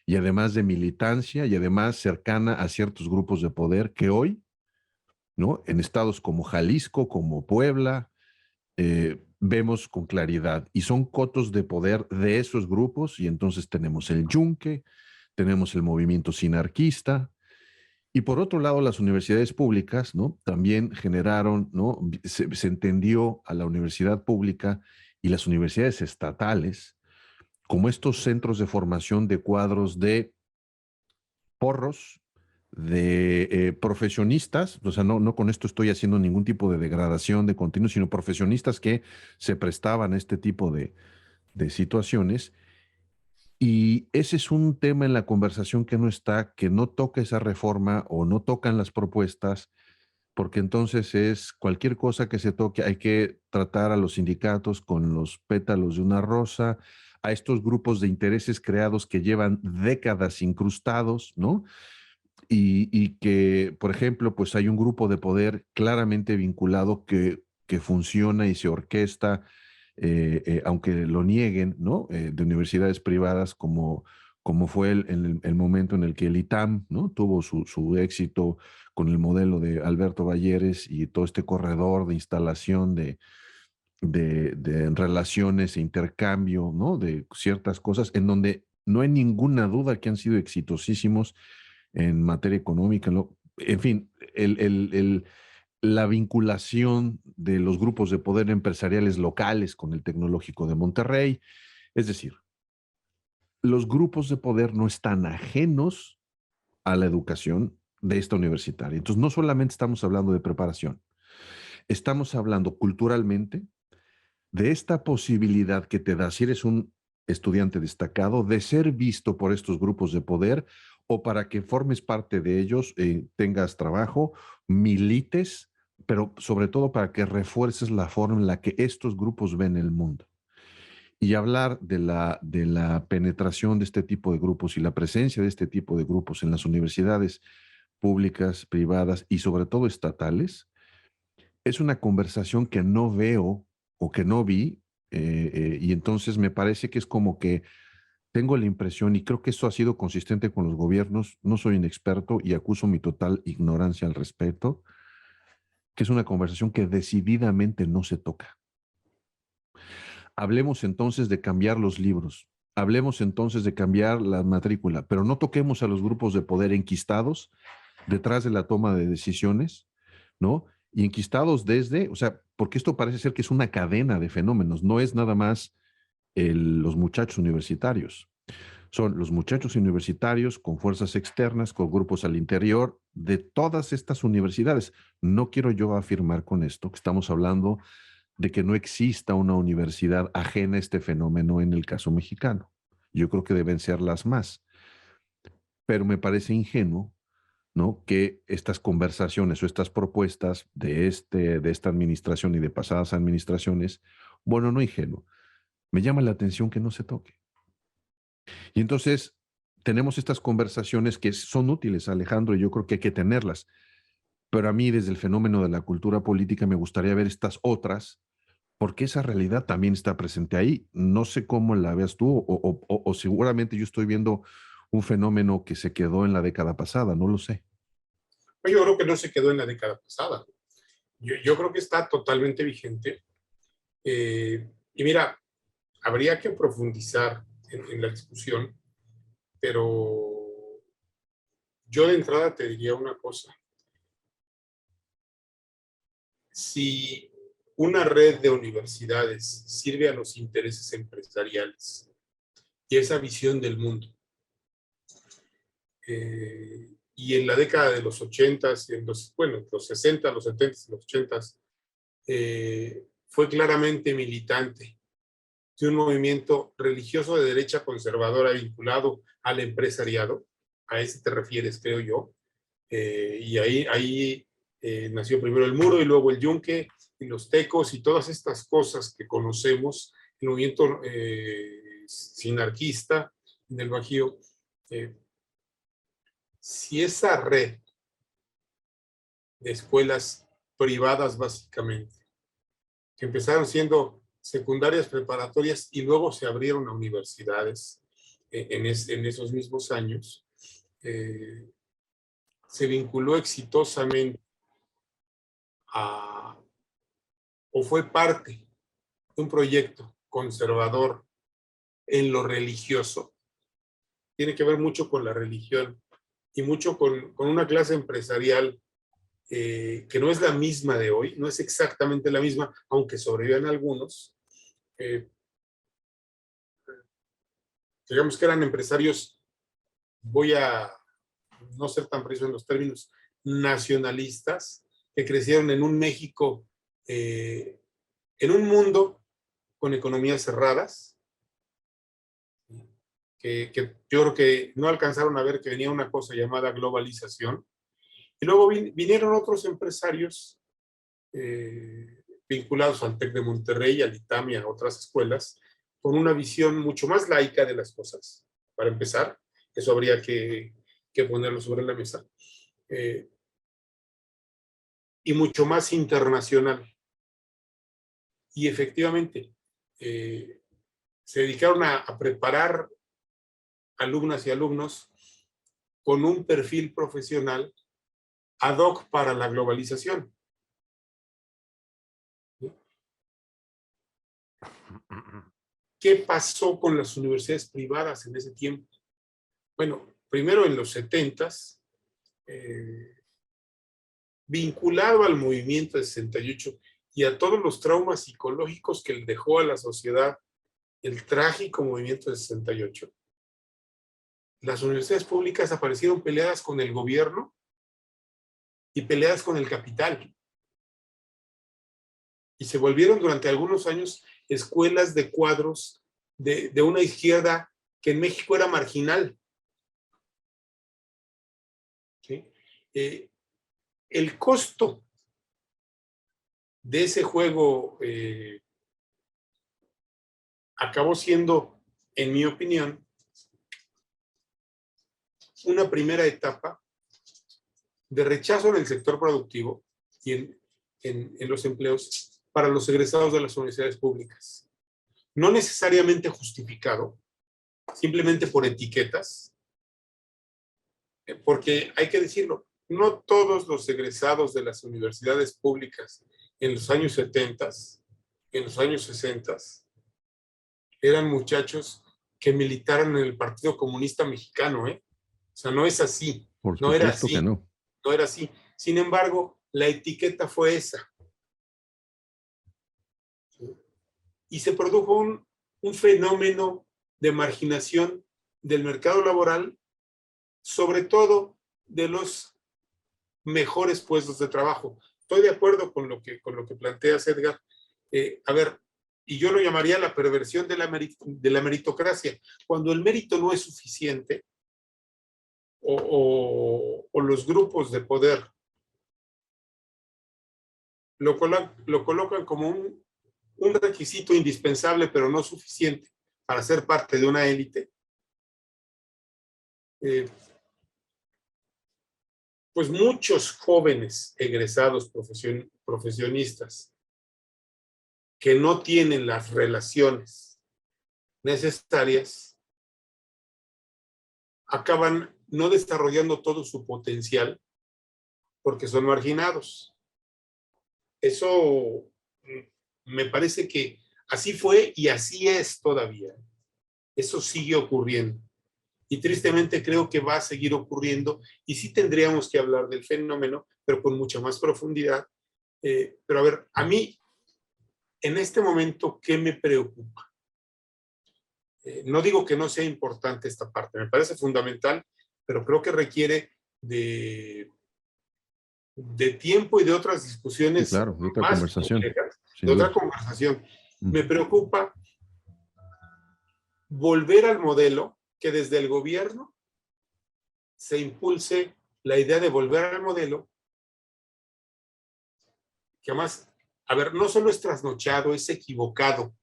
y además de militancia y además cercana a ciertos grupos de poder que hoy, ¿no? En estados como Jalisco, como Puebla, vemos con claridad y son cotos de poder de esos grupos y entonces tenemos el Yunque, tenemos el movimiento sinarquista y por otro lado las universidades públicas, ¿no? También generaron, ¿no? Se entendió a la universidad pública y las universidades estatales como estos centros de formación de cuadros de porros, de profesionistas, o sea, no con esto estoy haciendo ningún tipo de degradación de contenido, sino profesionistas que se prestaban a este tipo de situaciones. Y ese es un tema en la conversación que no está, que no toca esa reforma o no tocan las propuestas, porque entonces es cualquier cosa que se toque, hay que tratar a los sindicatos con los pétalos de una rosa, a estos grupos de intereses creados que llevan décadas incrustados, ¿no? Y que, por ejemplo, pues hay un grupo de poder claramente vinculado que funciona y se orquesta, aunque lo nieguen, ¿no? De universidades privadas como fue el momento en el que el ITAM, ¿no? Tuvo su éxito con el modelo de Alberto Valleres y todo este corredor de instalación de relaciones e intercambio, ¿no? De ciertas cosas en donde no hay ninguna duda que han sido exitosísimos en materia económica, ¿no? En fin, la vinculación de los grupos de poder empresariales locales con el Tecnológico de Monterrey, es decir, los grupos de poder no están ajenos a la educación de esta universitaria. Entonces, no solamente estamos hablando de preparación, estamos hablando culturalmente de esta posibilidad que te da, si eres un estudiante destacado, de ser visto por estos grupos de poder o para que formes parte de ellos, tengas trabajo, milites, pero sobre todo para que refuerces la forma en la que estos grupos ven el mundo. Y hablar de la penetración de este tipo de grupos y la presencia de este tipo de grupos en las universidades públicas, privadas y sobre todo estatales, es una conversación que no veo o que no vi, y entonces me parece que es como que tengo la impresión, y creo que eso ha sido consistente con los gobiernos, no soy un experto y acuso mi total ignorancia al respecto, que es una conversación que decididamente no se toca. Hablemos entonces de cambiar los libros, hablemos entonces de cambiar la matrícula, pero no toquemos a los grupos de poder enquistados detrás de la toma de decisiones, ¿no? Y enquistados desde, o sea, porque esto parece ser que es una cadena de fenómenos, no es nada más los muchachos universitarios. Son los muchachos universitarios con fuerzas externas, con grupos al interior de todas estas universidades. No quiero yo afirmar con esto que estamos hablando de que no exista una universidad ajena a este fenómeno en el caso mexicano. Yo creo que deben ser las más, pero me parece ingenuo, ¿no? Que estas conversaciones o estas propuestas de esta administración y de pasadas administraciones, bueno, no ingenuo, me llama la atención que no se toque. Y entonces tenemos estas conversaciones que son útiles, Alejandro, y yo creo que hay que tenerlas. Pero a mí, desde el fenómeno de la cultura política, me gustaría ver estas otras, porque esa realidad también está presente ahí. No sé cómo la veas tú, o seguramente yo estoy viendo un fenómeno que se quedó en la década pasada, no lo sé. Yo creo que no se quedó en la década pasada. Yo creo que está totalmente vigente. Y mira, habría que profundizar en la discusión, pero yo de entrada te diría una cosa. Si una red de universidades sirve a los intereses empresariales y esa visión del mundo, y en la década de los 80s, y en los 60, los 70, los 80s, fue claramente militante de un movimiento religioso de derecha conservadora vinculado al empresariado. A ese te refieres, creo yo. Y ahí nació primero el Muro y luego el Yunque y los Tecos y todas estas cosas que conocemos, el movimiento sinarquista en el Bajío. Si esa red de escuelas privadas básicamente, que empezaron siendo secundarias preparatorias y luego se abrieron a universidades en esos mismos años, se vinculó exitosamente o fue parte de un proyecto conservador en lo religioso. Tiene que ver mucho con la religión y mucho con una clase empresarial que no es la misma de hoy, no es exactamente la misma, aunque sobrevivan algunos. Digamos que eran empresarios, voy a no ser tan preciso en los términos, nacionalistas, que crecieron en un México, en un mundo con economías cerradas, que yo creo que no alcanzaron a ver que venía una cosa llamada globalización. Y luego vinieron otros empresarios vinculados al TEC de Monterrey, al ITAM y a otras escuelas, con una visión mucho más laica de las cosas, para empezar. Eso habría que ponerlo sobre la mesa. Y mucho más internacional. Y efectivamente, se dedicaron a preparar alumnas y alumnos con un perfil profesional ad hoc para la globalización. ¿Qué pasó con las universidades privadas en ese tiempo? Bueno, primero en los 70s, vinculado al movimiento de 68 y a todos los traumas psicológicos que le dejó a la sociedad el trágico movimiento de 68, las universidades públicas aparecieron peleadas con el gobierno y peleadas con el capital. Y se volvieron durante algunos años escuelas de cuadros de una izquierda que en México era marginal. ¿Sí? El costo de ese juego acabó siendo, en mi opinión, una primera etapa de rechazo en el sector productivo y en los empleos para los egresados de las universidades públicas. No necesariamente justificado, simplemente por etiquetas, porque hay que decirlo, no todos los egresados de las universidades públicas en los años 70, en los años 60, eran muchachos que militaron en el Partido Comunista Mexicano, ¿eh? O sea, no es así. Por No era supuesto así. que no. No era así. Sin embargo, la etiqueta fue esa. Y se produjo un fenómeno de marginación del mercado laboral, sobre todo de los mejores puestos de trabajo. Estoy de acuerdo con lo que planteas, Edgar. A ver, y yo lo llamaría la perversión de la meritocracia. Cuando el mérito no es suficiente, o los grupos de poder lo colocan como un requisito indispensable, pero no suficiente para ser parte de una élite, pues muchos jóvenes egresados profesionistas que no tienen las relaciones necesarias acaban no desarrollando todo su potencial porque son marginados. Eso me parece que así fue y así es todavía. Eso sigue ocurriendo. Y tristemente creo que va a seguir ocurriendo y sí tendríamos que hablar del fenómeno, pero con mucha más profundidad. Pero a ver, a mí, en este momento, ¿qué me preocupa? No digo que no sea importante esta parte, me parece fundamental, pero creo que requiere de tiempo y de otras Sí, discusiones claro, de otra más conversación, complejas, sin de otra duda. conversación. Me preocupa volver al modelo que desde el gobierno se impulse la idea de volver al modelo que además, a ver, no solo es trasnochado, es equivocado,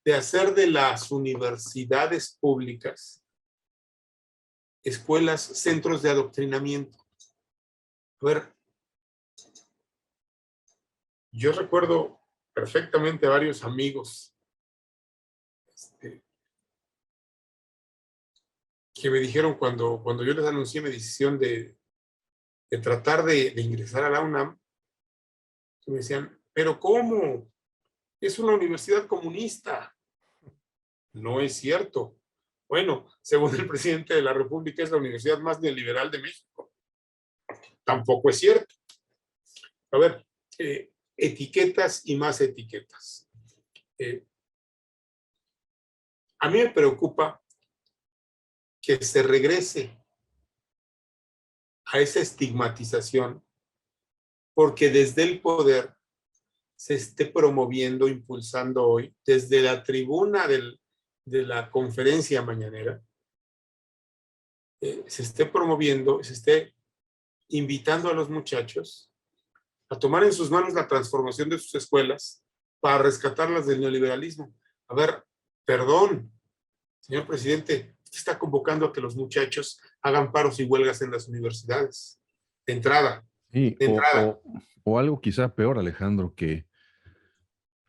de hacer de las universidades públicas escuelas, centros de adoctrinamiento. A ver, yo recuerdo perfectamente a varios amigos que me dijeron cuando yo les anuncié mi decisión de tratar de ingresar a la UNAM, que me decían, pero ¿cómo? Es una universidad comunista. No es cierto. Bueno, según el presidente de la República, es la universidad más neoliberal de México. Tampoco es cierto. A ver, etiquetas y más etiquetas. A mí me preocupa que se regrese a esa estigmatización porque desde el poder se esté promoviendo, impulsando hoy, desde la tribuna de la conferencia mañanera, se esté promoviendo, se esté invitando a los muchachos a tomar en sus manos la transformación de sus escuelas para rescatarlas del neoliberalismo. A ver, perdón, señor presidente, usted está convocando a que los muchachos hagan paros y huelgas en las universidades. De entrada, Sí, de entrada. o algo quizá peor, Alejandro, que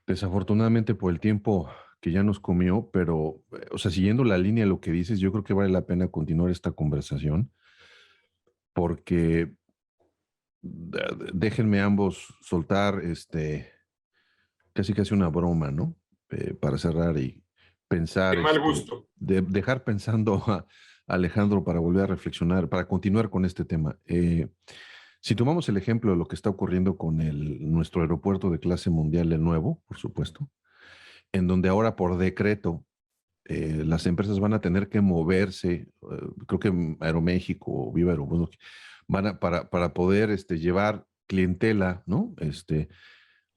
desafortunadamente por el tiempo que ya nos comió, pero, o sea, siguiendo la línea de lo que dices, yo creo que vale la pena continuar esta conversación, porque déjenme ambos soltar casi una broma, ¿no? Para cerrar y pensar, De mal gusto. dejar pensando a Alejandro para volver a reflexionar, para continuar con este tema. Si tomamos el ejemplo de lo que está ocurriendo con nuestro aeropuerto de clase mundial, el nuevo, por supuesto, en donde ahora por decreto las empresas van a tener que moverse, creo que Aeroméxico o Viva Aerobús, para poder llevar clientela, ¿no?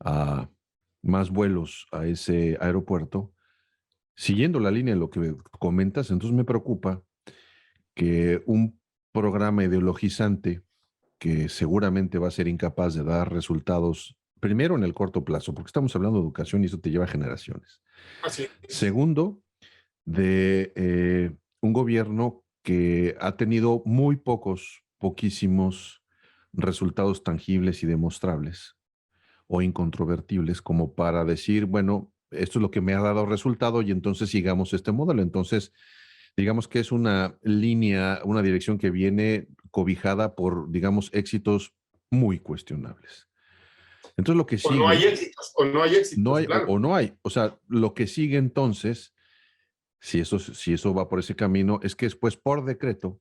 A más vuelos a ese aeropuerto. Siguiendo la línea de lo que comentas, entonces me preocupa que un programa ideologizante que seguramente va a ser incapaz de dar resultados, primero en el corto plazo, porque estamos hablando de educación y eso te lleva a generaciones. Así es. Segundo, de un gobierno que ha tenido muy poquísimos resultados tangibles y demostrables o incontrovertibles como para decir, bueno, esto es lo que me ha dado resultado y entonces sigamos este modelo. Entonces, digamos que es una línea, una dirección que viene cobijada por, digamos, éxitos muy cuestionables. Entonces, lo que O no hay sigue, éxitos, o no hay no éxitos, hay claro. o no hay. O sea, lo que sigue entonces, si eso va por ese camino, es que después, por decreto,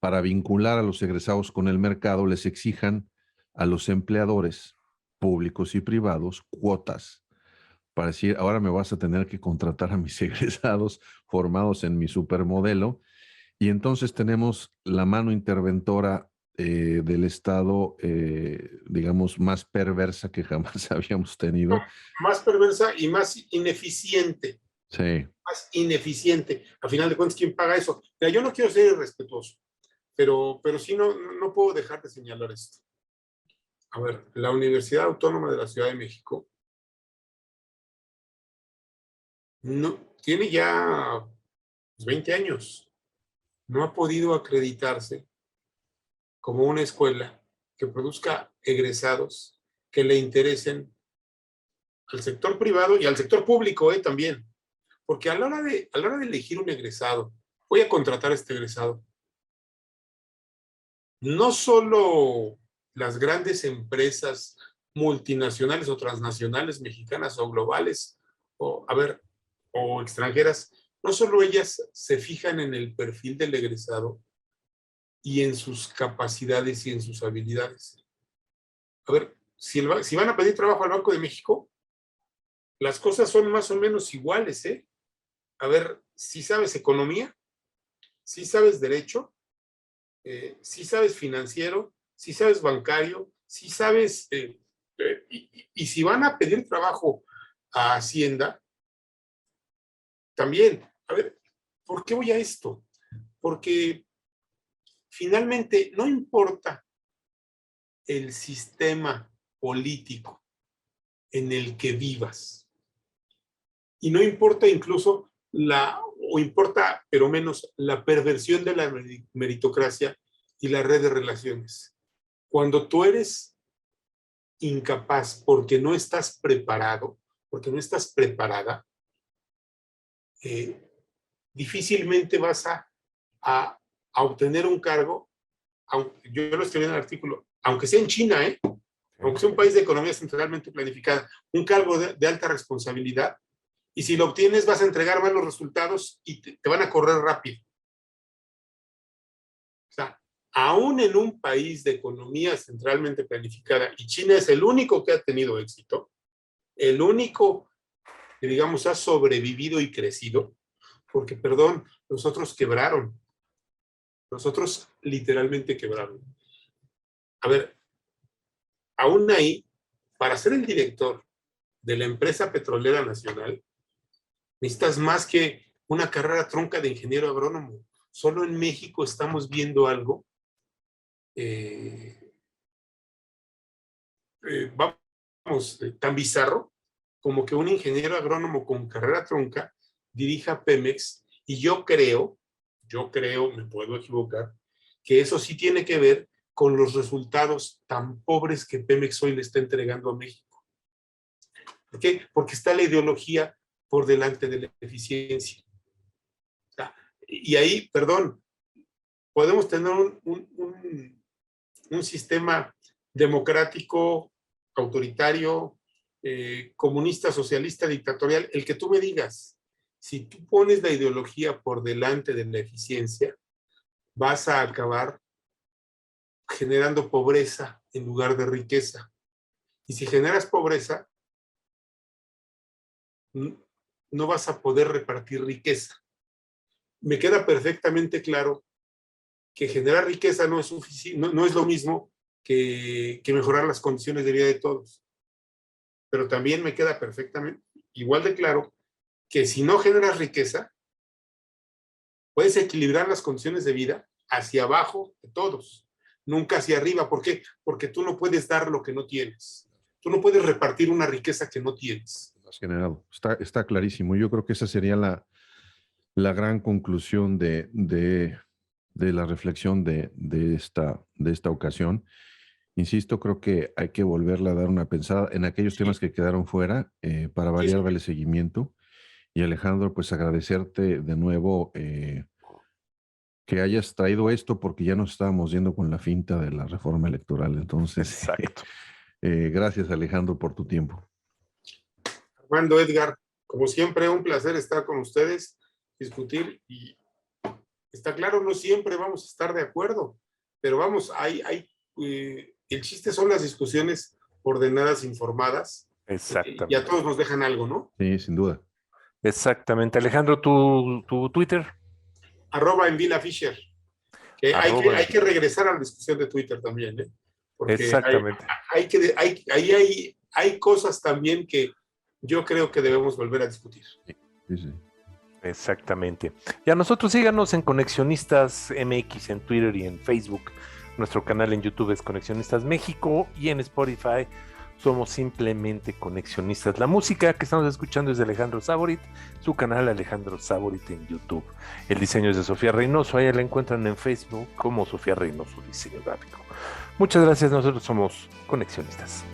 para vincular a los egresados con el mercado, les exijan a los empleadores públicos y privados cuotas para decir, ahora me vas a tener que contratar a mis egresados formados en mi supermodelo. Y entonces tenemos la mano interventora del Estado, digamos, más perversa que jamás habíamos tenido. Más perversa y más ineficiente. Sí. Más ineficiente. A final de cuentas, ¿quién paga eso? Mira, yo no quiero ser irrespetuoso, pero sí no puedo dejar de señalar esto. A ver, la Universidad Autónoma de la Ciudad de México no, tiene ya 20 años. No ha podido acreditarse como una escuela que produzca egresados que le interesen al sector privado y al sector público también. Porque a la hora de elegir un egresado, voy a contratar a este egresado. No solo las grandes empresas multinacionales o transnacionales mexicanas o globales, o extranjeras, no solo ellas se fijan en el perfil del egresado y en sus capacidades y en sus habilidades. A ver, si van a pedir trabajo al Banco de México, las cosas son más o menos iguales, ¿eh? A ver, si sabes economía, si sabes derecho, si sabes financiero, si sabes bancario, si sabes... y si van a pedir trabajo a Hacienda, también, a ver, ¿por qué voy a esto? Porque finalmente no importa el sistema político en el que vivas. Y no importa incluso o importa, pero menos, la perversión de la meritocracia y la red de relaciones. Cuando tú eres incapaz porque no estás preparado, porque no estás preparada, difícilmente vas a obtener un cargo, yo lo escribí en el artículo, aunque sea en China, aunque sea un país de economía centralmente planificada, un cargo de alta responsabilidad, y si lo obtienes vas a entregar malos resultados y te van a correr rápido. O sea, aún en un país de economía centralmente planificada, y China es el único que ha tenido éxito, el único que, digamos, ha sobrevivido y crecido, porque, perdón, los otros quebraron. Los otros literalmente quebraron. A ver, aún ahí, para ser el director de la empresa petrolera nacional, necesitas más que una carrera trunca de ingeniero agrónomo. Solo en México estamos viendo algo, tan bizarro, como que un ingeniero agrónomo con carrera trunca dirija Pemex, y yo creo, me puedo equivocar, que eso sí tiene que ver con los resultados tan pobres que Pemex hoy le está entregando a México. ¿Por qué? Porque está la ideología por delante de la eficiencia. O sea, y ahí, perdón, podemos tener un sistema democrático, autoritario, comunista, socialista, dictatorial, el que tú me digas. Si tú pones la ideología por delante de la eficiencia, vas a acabar generando pobreza en lugar de riqueza. Y si generas pobreza, no vas a poder repartir riqueza. Me queda perfectamente claro que generar riqueza no es suficiente, no es lo mismo que mejorar las condiciones de vida de todos. Pero también me queda perfectamente igual de claro que si no generas riqueza, puedes equilibrar las condiciones de vida hacia abajo de todos, nunca hacia arriba. ¿Por qué? Porque tú no puedes dar lo que no tienes. Tú no puedes repartir una riqueza que no tienes. Has generado. Está clarísimo. Yo creo que esa sería la gran conclusión de la reflexión de esta ocasión. Insisto, creo que hay que volverle a dar una pensada en aquellos temas que quedaron fuera, para variar, darle seguimiento. Y Alejandro, pues agradecerte de nuevo que hayas traído esto, porque ya nos estábamos yendo con la finta de la reforma electoral. Entonces, Exacto. Gracias, Alejandro, por tu tiempo. Armando, Edgar, como siempre, un placer estar con ustedes, discutir, y está claro, no siempre vamos a estar de acuerdo, pero vamos, el chiste son las discusiones ordenadas, informadas. Exactamente. Y a todos nos dejan algo, ¿no? Sí, sin duda. Exactamente. Alejandro, tu Twitter. @envilafisher. Que hay que regresar a la discusión de Twitter también, ¿eh? Porque exactamente. hay cosas también que yo creo que debemos volver a discutir. Sí. Exactamente. Y a nosotros síganos en Conexionistas MX en Twitter y en Facebook. Nuestro canal en YouTube es Conexionistas México, y en Spotify somos simplemente Conexionistas. La música que estamos escuchando es de Alejandro Saborit, su canal Alejandro Saborit en YouTube. El diseño es de Sofía Reynoso, ahí la encuentran en Facebook como Sofía Reynoso Diseño Gráfico. Muchas gracias, nosotros somos Conexionistas.